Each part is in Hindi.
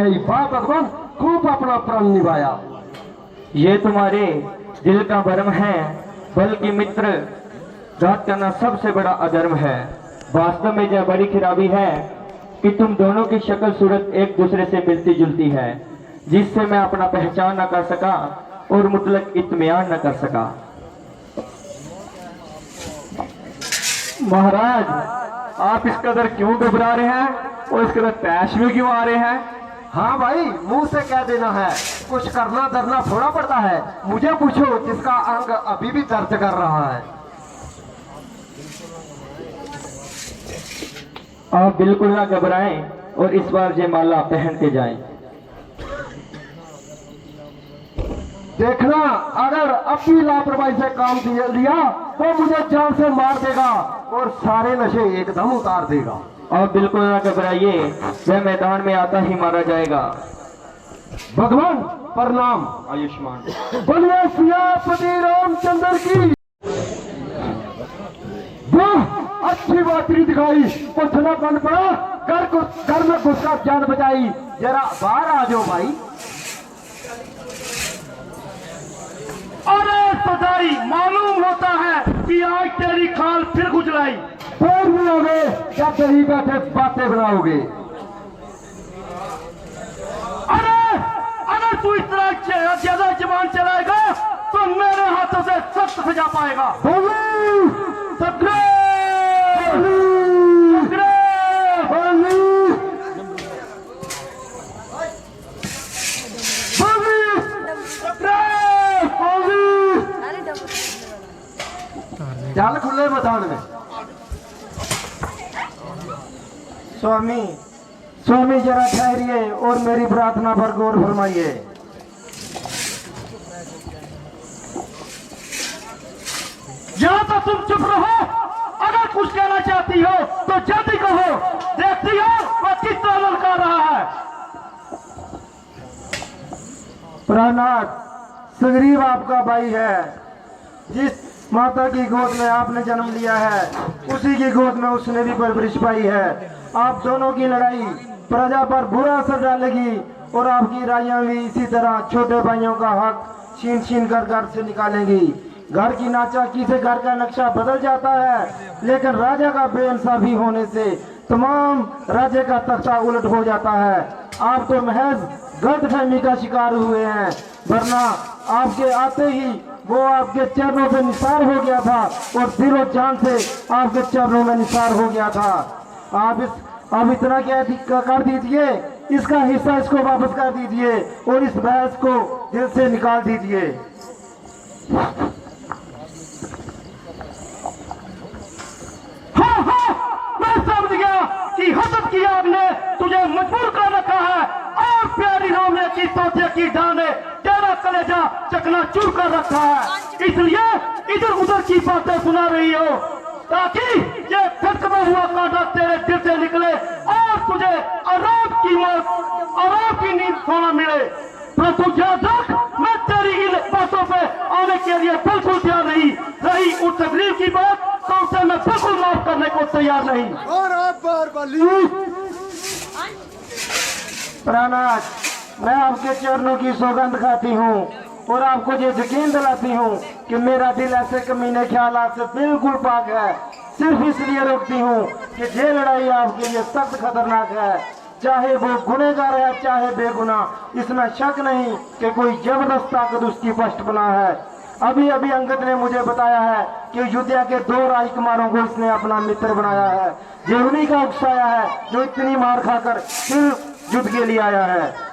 है। वाह भगवान, खूब अपना प्रण निभाया। ये तुम्हारे दिल का भरम है, बल्कि मित्र घात करना सबसे बड़ा अधर्म है। वास्तव में यह बड़ी खराबी है कि तुम दोनों की शक्ल सूरत एक दूसरे से मिलती जुलती है, जिससे मैं अपना पहचान न कर सका और मुतलक इत्मीनान न कर सका। महाराज, आप इस कदर क्यों घबरा रहे हैं और इस कदर तैश में क्यों आ रहे हैं? हाँ भाई, मुंह से कह देना है, कुछ करना धरना थोड़ा पड़ता है। मुझे पूछो जिसका अंग अभी भी दर्द कर रहा है। आप बिल्कुल ना घबराएं और इस बार जयमाला पहन के जाएं। देखना, अगर अब भी लापरवाही से काम लिया तो मुझे जान से मार देगा और सारे नशे एकदम उतार देगा। आप बिल्कुल ना घबराइए, वह मैदान में आता ही मारा जाएगा। भगवान प्रणाम। आयुष्मान। बोलिए सियापति रामचंद्र की। वाह, अच्छी बातरी दिखाई, कुछ न बन पड़ा, घर में घुसकर जान बचाई। जरा बाहर आ जाओ भाई। अरे सदाई, मालूम होता है कि आज तेरी खाल फिर गुजराई। फिर मिलोगे या दही बैठे बातें बनाओगे? अरे अगर तू इस तरह ज्यादा जबान चलाएगा तो मेरे हाथों से सख्त सजा पाएगा। सगरे! सगरे! चल खुले मैदान में। स्वामी, स्वामी जरा ठहरिए और मेरी प्रार्थना पर गौर फरमाइए। या तो तुम चुप रहो, अगर कुछ कहना चाहती हो तो जल्दी कहो। देखती हो वह किस तरह ललका रहा है। प्राणनाथ, सुग्रीव आपका भाई है। जिस माता की गोद में आपने जन्म लिया है, उसी की गोद में उसने भी परवरिश पाई है। आप दोनों की लड़ाई प्रजा पर बुरा असर डालेगी और आपकी राइयां भी इसी तरह छोटे भाइयों का हक छीन छीन कर घर से निकालेंगी। घर की नाचाकी से घर का नक्शा बदल जाता है, लेकिन राजा का बेइंसाफी होने से तमाम राज्य का तख्ता उलट हो जाता है। आप तो महज गलतफहमी का शिकार हुए हैं, वरना आपके आते ही वो आपके चरणों पे निसार हो गया था और दिलो जान से आपके चरणों में निसार हो गया था। आप इतना क्या कर दीजिए, इसका हिस्सा इसको वापस कर दीजिए और इस बहस को दिल से निकाल दीजिए। हाँ हाँ, मैं समझ गया कि हसद की आग ने तुझे मजबूर कर रखा है और प्यारी रोमियो की तोते की डाल ने तेरा कलेजा चकनाचूर कर रखा है। इसलिए इधर उधर की बातें सुना रही हो ताकि ये खत्म हुआ कांटा तेरे दिल से निकले और तुझे आराम की नींद सोना मिले। परंतु याद रख, मैं तेरी इन बातों पे आने के लिए बिल्कुल तैयार नहीं। रही उस तकलीफ की बात तो उसे मैं बिल्कुल माफ करने को तैयार नहीं। प्राणनाथ, मैं आपके चरणों की सौगंध खाती हूँ और आपको ये यकीन दिलाती हूँ कि मेरा दिल ऐसे कमीने ख्यालात से बिल्कुल पाक है। सिर्फ इसलिए रोकती हूँ कि ये लड़ाई आपके लिए सख्त खतरनाक है, चाहे वो गुनहगार है चाहे बेगुनाह। इसमें शक नहीं कि कोई जबरदस्त ताकत उसकी पृष्ठभूमि है। अभी अभी अंगद ने मुझे बताया है कि युद्ध के 2 राजकुमारों को इसने अपना मित्र बनाया है। ये उन्हीं का उकसाया है जो इतनी मार खाकर फिर युद्ध के लिए आया है।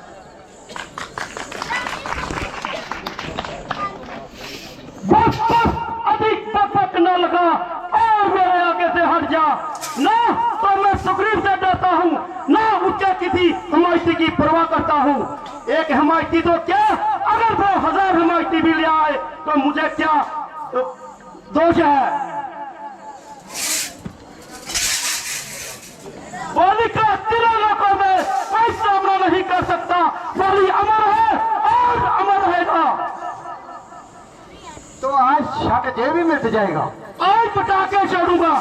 बस बस, अधिक पक न लगा और मेरे आगे से हट जा। ना तो मैं सुग्रीव से डरता हूँ, ना उसके किसी हिमायती की परवाह करता हूँ। एक हिमायती तो क्या, अगर वो 1000 हिमायती भी ले आए तो मुझे क्या दोष है। वाली का 3 लोगों में कोई सामना नहीं कर सकता। वाली अमर है और अमर रहेगा। तो आज शक जे भी मिट जाएगा। आज पटाखे छोड़ूंगा।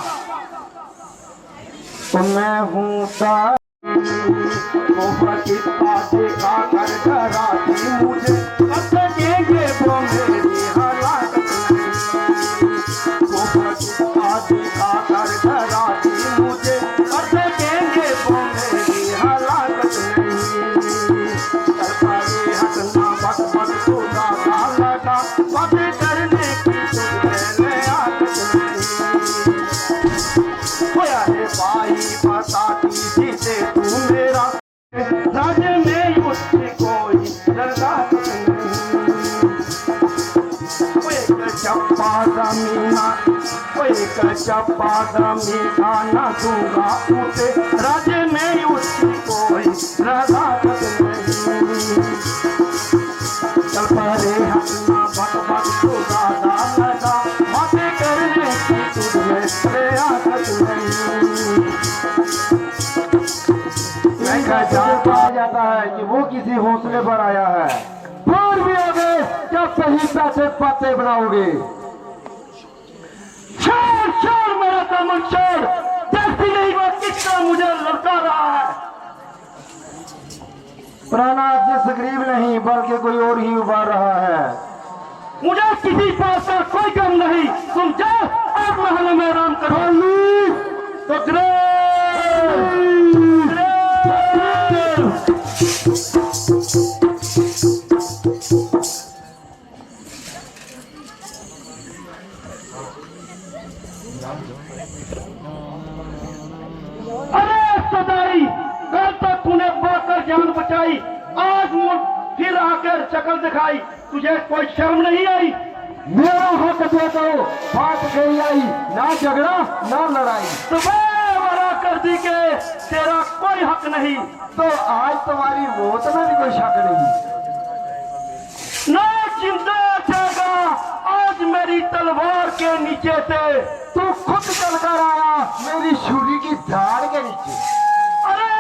तो मैं हूँ कोबरा कितना देखा कर डराती मुझे कटेंगे वो मेरी हलाकत नहीं। कोबरा कितना देखा कर डराती मुझे कटेंगे वो मेरी हलाकत नहीं। सरकारी हटना बक बक तो दादा लगा बातें करने की तुझे आदत नहीं। होया है भाई बताती जिसे तू मेरा राजे में उसकी कोई रजाकत नहीं। वो एक चप्पा जमीना वो एक चप्पा जमीना न दूंगा उसे राजे में उसकी कोई रजाकत नहीं। चल परे हटना बक बक तो दादा लगा बातें करने की तुझे आदत नहीं। कहा जाता है कि वो किसी हौसले पर आया है। दूर भी होगे जब सही पैसे पाते बनाओगे। छोड़ छोड़ मेरा दामन छोड़, देखती नहीं वो कितना मुझे लड़का रहा है। प्राणनाथ जी सुग्रीव नहीं बल्कि कोई और ही उबार रहा है। मुझे किसी बात का कोई गम नहीं, तुम जाओ और महल में आराम करो। तो अरे सदाई, कल तक तूने बढ़कर जान बचाई, आज फिर आकर शक्ल दिखाई, तुझे कोई शर्म नहीं आई? मेरा हक दे दो, बात गई आई, ना झगड़ा ना लड़ाई। सुबह कर दी के तेरा कोई हक नहीं। तो आज तुम्हारी मौत में भी कोई शक नहीं। ना चिंता जाएगा आज मेरी तलवार के नीचे से। तू खुद चलकर आया मेरी छुरी की धार के नीचे। अरे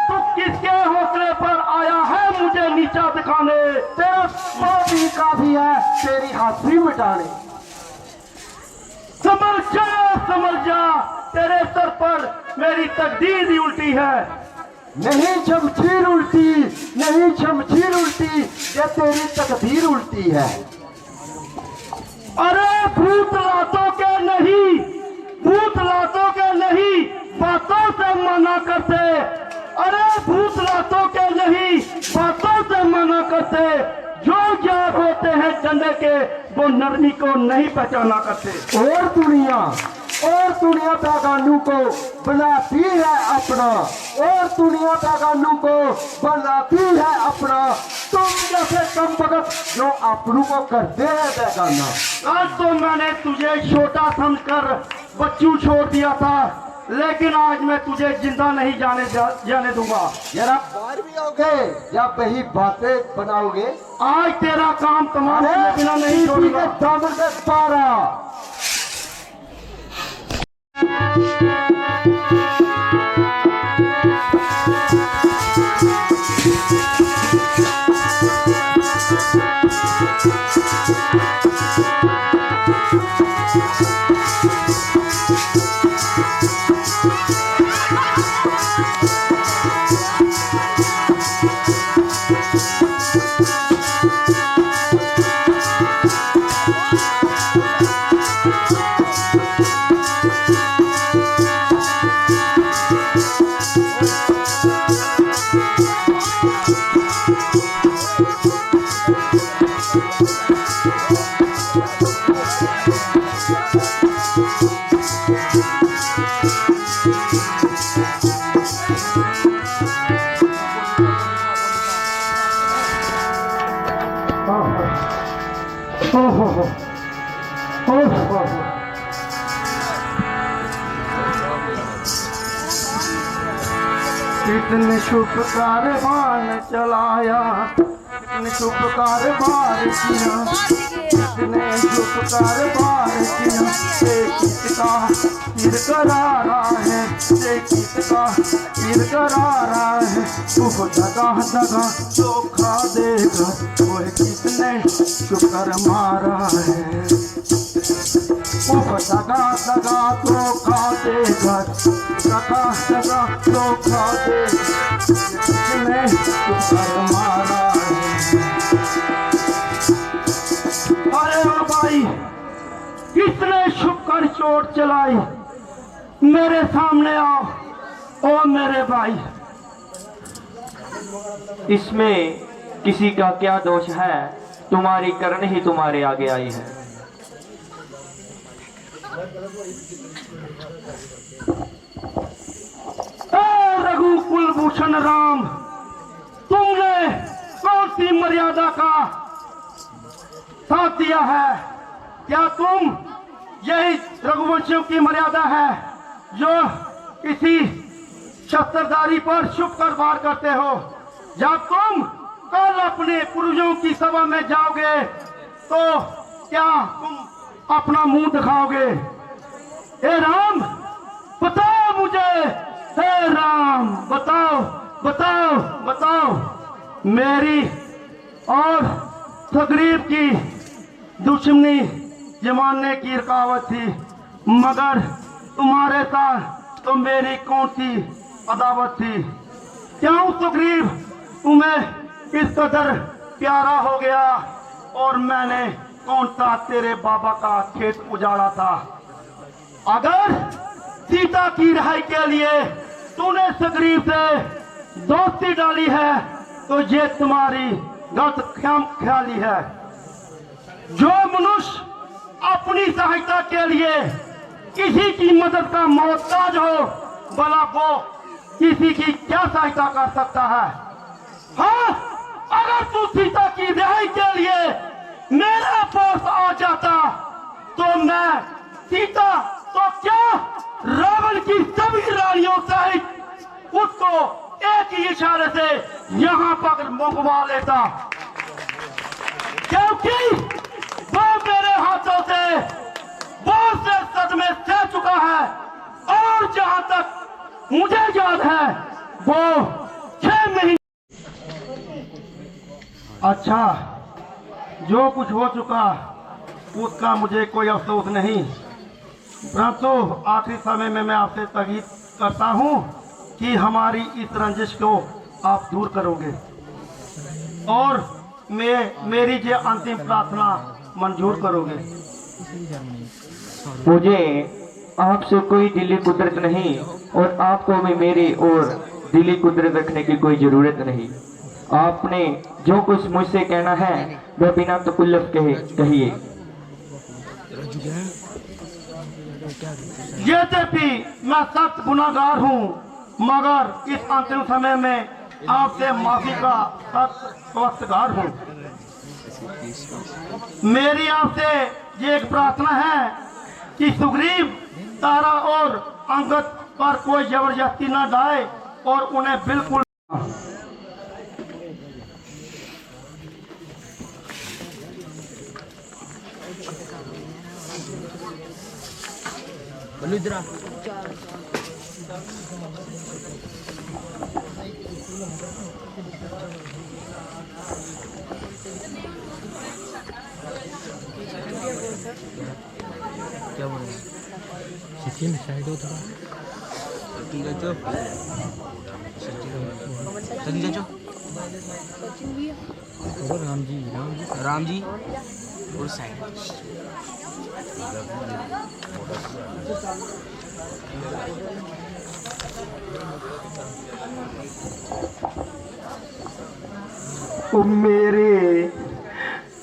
तू किसके हौसले पर आया है मुझे नीचा दिखाने? तेरा पाप ही काफी है तेरी हंसी मिटाने। समझ जा तेरे सर पर मेरी तकदीर ही उल्टी है। नहीं शमशीर उल्टी, नहीं शमशीर उल्टी, ये तेरी तकदीर उल्टी है। अरे भूत लातों के नहीं, भूत लातों के नहीं, बातों से मना करते। अरे भूत लातों के नहीं, बातों से मना करते। जो जाग होते हैं चंदे के वो नरमी को नहीं पहचाना करते। और दुनिया पैगानू को बनाती है अपना, और दुनिया पैगानू को बनाती है अपना। तुम जैसे कम भगत जो अपनों को करते हैं पैगाना। आज तो मैंने तुझे छोटा समझकर बच्चू छोड़ दिया था, लेकिन आज मैं तुझे जिंदा नहीं जाने दूंगा। जरा बाहर भी आओगे या वही बातें बनाओगे? आज तेरा काम तमाम किए बिना नहीं छोड़ूंगा। दामन से पारा कितने शुभ कारवान चलाया, कितने शुभ कारवार किया, कितने शुभ कारवार किया। किसका सिर करारा है, किसका सिर करारा है। तू जगह जगह धोखा देकर वो कितने शुक्र मारा है। सगा सगा तो खाते घर, सगा सगा तो खाते में घर मारा है। अरे ओ भाई, किसने छुप कर चोट चलाई? मेरे सामने आओ ओ मेरे भाई। इसमें किसी का क्या दोष है? तुम्हारी करनी ही तुम्हारे आगे आई है। रघु कुलभूषण राम, तुमने कौन सी मर्यादा का साथ दिया है? क्या तुम यही रघुवंशियों की मर्यादा है जो किसी शस्त्रधारी पर छुप कर वार करते हो? जब तुम कल अपने पूर्वजों की सभा में जाओगे तो क्या तुम अपना मुंह दिखाओगे? हे राम बताओ मुझे, हे राम बताओ बताओ बताओ। मेरी और सुग्रीव की दुश्मनी जमाने की रुकावट थी, मगर तुम्हारे साथ तो मेरी कौन सी अदावत थी? क्यों सुग्रीव तुम्हें इस कदर प्यारा हो गया और मैंने कौन सा तेरे बाबा का खेत उजाड़ा था? अगर सीता की रिहाई के लिए तूने सुग्रीव से दोस्ती डाली है तो ये तुम्हारी गलत ख्याली है। जो मनुष्य अपनी सहायता के लिए किसी की मदद का मोहताज हो, भला वो किसी की क्या सहायता कर सकता है? हाँ, अगर तू सीता की रिहाई के लिए मेरे पास आ जाता तो मैं सीता तो क्या रावण की सभी रानियों सहित उसको एक ही इशारे से यहाँ पर मंगवा लेता, क्योंकि वो मेरे हाथों से बहुत से सदमे सह चुका है और जहां तक मुझे याद है वो 6 महीने। अच्छा, जो कुछ हो चुका उसका मुझे कोई अफसोस नहीं, परंतु आखिरी समय में मैं आपसे ताकीद करता हूं कि हमारी इस रंजिश को आप दूर करोगे और मेरी जो अंतिम प्रार्थना मंजूर करोगे। मुझे आपसे कोई दिली कुदरत नहीं और आपको भी मेरी और दिली कुदरत रखने की कोई जरूरत नहीं। आपने जो कुछ मुझसे कहना है वह बिना तकल्लुफ कहिए। यद्यपि मैं सख्त गुनाहगार हूँ, मगर इस अंतिम समय में आपसे माफी का सख्त वस्तगार हूँ। मेरी आपसे ये एक प्रार्थना है कि सुग्रीव, तारा और अंगद पर कोई जबरदस्ती न डाले और उन्हें बिल्कुल बलुद्रा क्या बोल रहे हैं? सचिन साइड हो थोड़ा। सचिन जाचो, सचिन जाचो। और राम जी और साइड। ओ मेरे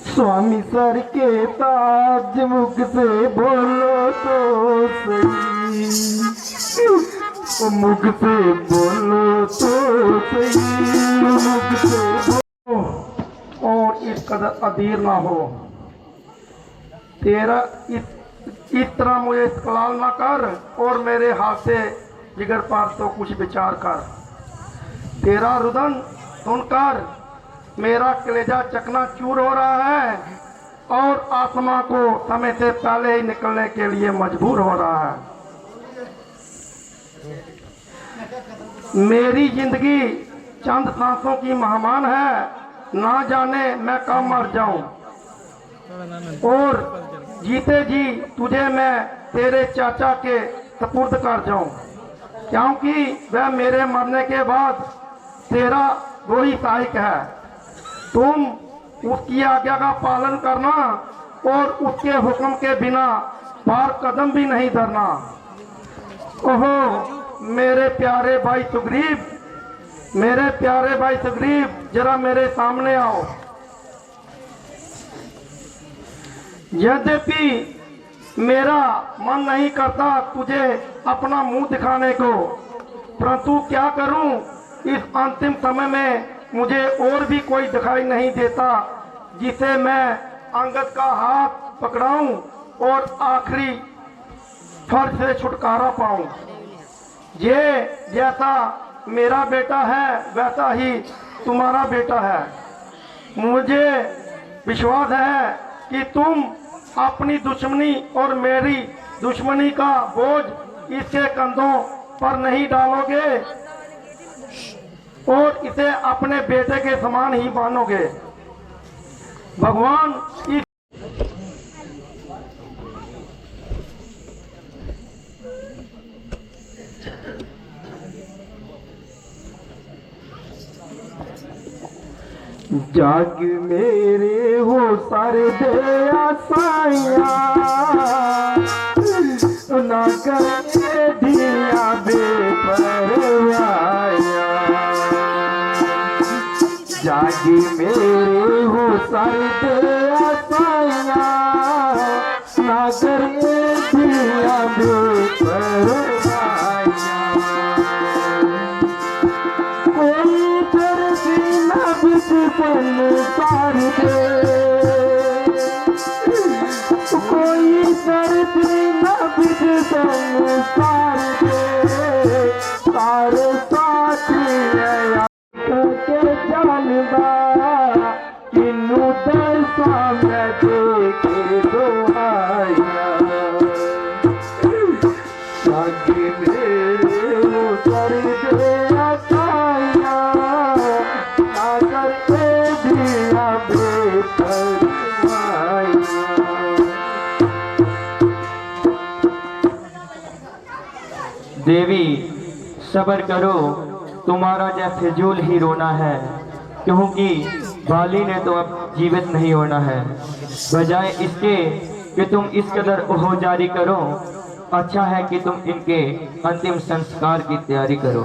स्वामी सर के ताज, मुख से बोलो तो सही, ओ मुख से बोलो तो सही, मुख से बोलो और इस कदर अधीर ना हो। तेरा इस तरह मुझे इस्तेमाल ना कर और मेरे हाथ से जिगर पर तो कुछ विचार कर। तेरा रुदन सुनकर मेरा कलेजा चकनाचूर हो रहा है और आत्मा को समय से पहले ही निकलने के लिए मजबूर हो रहा है। मेरी जिंदगी चंद सांसों की मेहमान है, ना जाने मैं कब मर जाऊं और जीते जी तुझे मैं तेरे चाचा के सपुर्द कर जाऊं, क्योंकि वह मेरे मरने के बाद तेरा वही सहायक है। तुम उसकी आज्ञा का पालन करना और उसके हुक्म के बिना बार कदम भी नहीं धरना। ओहो मेरे प्यारे भाई सुग्रीव, मेरे प्यारे भाई सुग्रीव, जरा मेरे सामने आओ। यद्यपि मेरा मन नहीं करता तुझे अपना मुंह दिखाने को, परंतु क्या करूं, इस अंतिम समय में मुझे और भी कोई दिखाई नहीं देता जिसे मैं अंगद का हाथ पकड़ाऊं और आखिरी फर्ज से छुटकारा पाऊं। ये जैसा मेरा बेटा है वैसा ही तुम्हारा बेटा है। मुझे विश्वास है कि तुम अपनी दुश्मनी और मेरी दुश्मनी का बोझ इसके कंधों पर नहीं डालोगे और इसे अपने बेटे के समान ही मानोगे। भगवान इस जाग मेरे हो सारे दे आसाइया ना करे दिया बेपरवाया। जागी मेरे हो सारे दे आसाइया ना करे दिया बेपरवाया। कोई तरसी न बिच संसार दे, कोई तरसी न बिच संसार दे, सारे साथी के जानदा किन्नू दरसा मैं देखे दोहाइया। जागी मेरे हो सारे दे आसाइया ना करके दिया बेपरवाया। देवी सब्र करो, तुम्हारा जय फिजूल ही रोना है, क्योंकि बाली ने तो अब जीवित नहीं होना है। बजाय इसके कि तुम इस कदर ओहो जारी करो, अच्छा है कि तुम इनके अंतिम संस्कार की तैयारी करो।